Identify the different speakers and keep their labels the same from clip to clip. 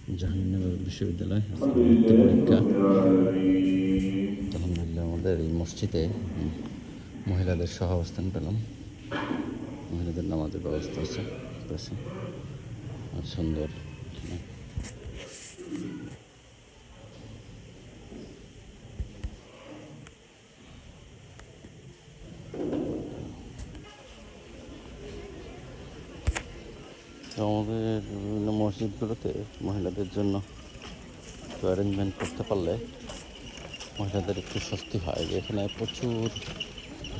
Speaker 1: জাহাঙ্গীরনগর বিশ্ববিদ্যালয় ভর্তি পরীক্ষা। আলহামদুলিল্লাহ আমাদের এই মসজিদে মহিলাদের সহাবস্থান পেলাম। মহিলাদের নামাজের ব্যবস্থা আছে আর সুন্দর। আমাদের বিভিন্ন মসজিদগুলোতে মহিলাদের জন্য একটু অ্যারেঞ্জমেন্ট করতে পারলে মহিলাদের একটু স্বস্তি হয়। এখানে প্রচুর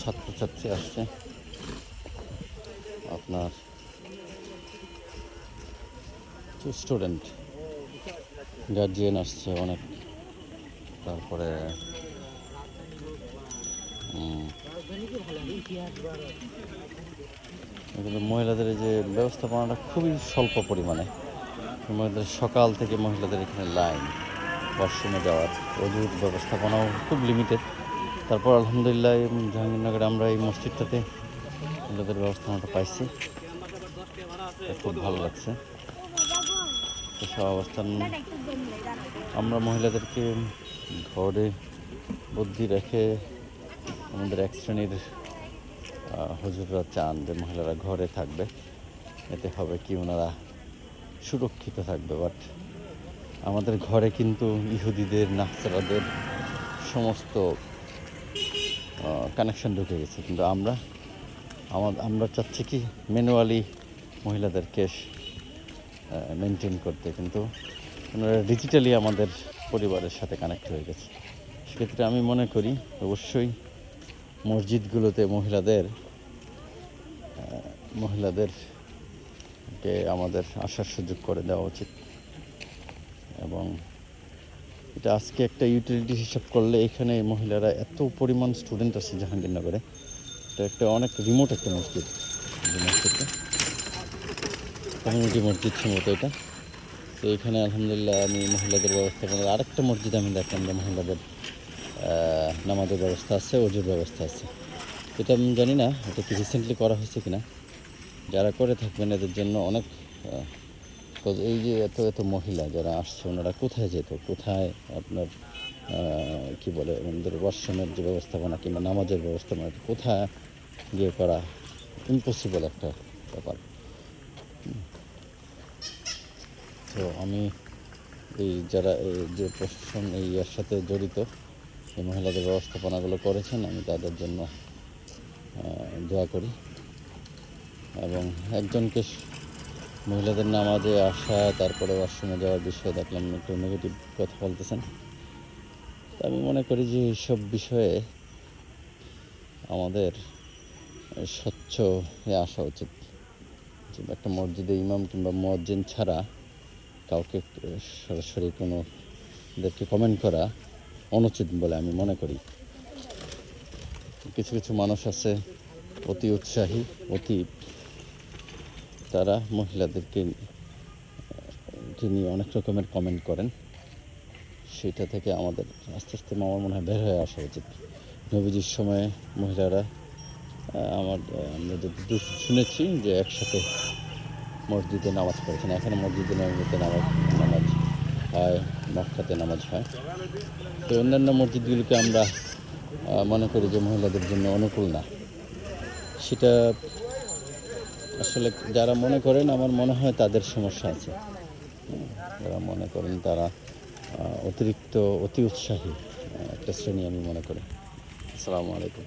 Speaker 1: ছাত্রছাত্রী আসছে, আপনার স্টুডেন্ট, গার্জিয়ান আসছে অনেক। তারপরে মহিলাদের এই যে ব্যবস্থাপনাটা খুবই স্বল্প পরিমাণে। মহিলাদের সকাল থেকে মহিলাদের এখানে লাইন, ওয়াশরুমে যাওয়ার, অজুর ব্যবস্থাপনাও খুব লিমিটেড। তারপর আলহামদুলিল্লাহ জাহাঙ্গীরনগরে আমরা এই মসজিদটাতে মহিলাদের ব্যবস্থাপনাটা পাইছি, খুব ভালো লাগছে। অবস্থান আমরা মহিলাদেরকে ঘরে বুদ্ধি রেখে আমাদের এক শ্রেণীর হুজুররা চান যে মহিলারা ঘরে থাকবে, এতে হবে কি ওনারা সুরক্ষিত থাকবে। বাট আমাদের ঘরে কিন্তু ইহুদিদের, নাসরাদের সমস্ত কানেকশন ঢুকে গেছে। কিন্তু আমরা চাচ্ছি কি ম্যানুয়ালি মহিলাদেরকে মেনটেন করতে, কিন্তু ওনারা ডিজিটালি আমাদের পরিবারের সাথে কানেক্ট হয়ে গেছে। সেক্ষেত্রে আমি মনে করি অবশ্যই মসজিদগুলোতে মহিলাদেরকে আমাদের আসার সুযোগ করে দেওয়া উচিত। এবং এটা আজকে একটা ইউটিলিটি হিসাব করলে এখানে মহিলারা এত পরিমাণ স্টুডেন্ট আছে জাহাঙ্গীরনগরে। এটা একটা অনেক রিমোট একটা মসজিদ, মসজিদটা কমিউনিটি মসজিদ সম্ভবত এটা। তো এখানে আলহামদুলিল্লাহ আমি মহিলাদের ব্যবস্থাপনার আরেকটা মসজিদ আমি দেখলাম যে মহিলাদের নামাজের ব্যবস্থা আছে, অজুর ব্যবস্থা আছে। এটা আমি জানি না এটা কি রিসেন্টলি করা হয়েছে কিনা। যারা করে থাকবেন এদের জন্য অনেক, এই যে এত এত মহিলা যারা আসছে ওনারা কোথায় যেত, কোথায় আপনার কি বলে আমাদের ওয়াশরুমের যে ব্যবস্থাপনা কিংবা নামাজের ব্যবস্থাপনা কোথায় গিয়ে করা ইম্পসিবল একটা ব্যাপার। তো আমি এই যারা এই যে প্রশাসন এই এর সাথে জড়িত, এই মহিলাদের ব্যবস্থাপনাগুলো করেছেন, আমি তাদের জন্য দোয়া করি। এবং একজনকে মহিলাদের নামাজে আসা তারপরে ওয়াশরুমে যাওয়ার বিষয়ে দেখলাম একটু নেগেটিভ কথা বলতেছেন। আমি মনে করি যে এইসব বিষয়ে আমাদের স্বচ্ছ হয়ে আসা উচিত। যে একটা মসজিদে ইমাম কিংবা মুয়াজ্জিন ছাড়া কাউকে সরাসরি কোনোদেরকে কমেন্ট করা অনুচিত বলে আমি মনে করি। কিছু কিছু মানুষ আছে অতি উৎসাহী, তারা মহিলাদেরকে নিয়ে অনেক রকমের কমেন্ট করেন। সেটা থেকে আমাদের আস্তে আস্তে আমার মনে হয় বের হয়ে আসা উচিত। নবীজির সময়ে মহিলারা আমরা যদি শুনেছি যে একসাথে মসজিদে নামাজ পড়েছেন। এখানে মসজিদে নবীতে নামাজ হয়, মক্কাতে নামাজ হয়। তো অন্যান্য মসজিদগুলিকে আমরা মনে করি যে মহিলাদের জন্য অনুকূল না। সেটা আসলে যারা মনে করেন আমার মনে হয় তাদের সমস্যা আছে। যারা মনে করেন তারা অতি উৎসাহী একটা শ্রেণী আমি মনে করি। আসসালামু আলাইকুম।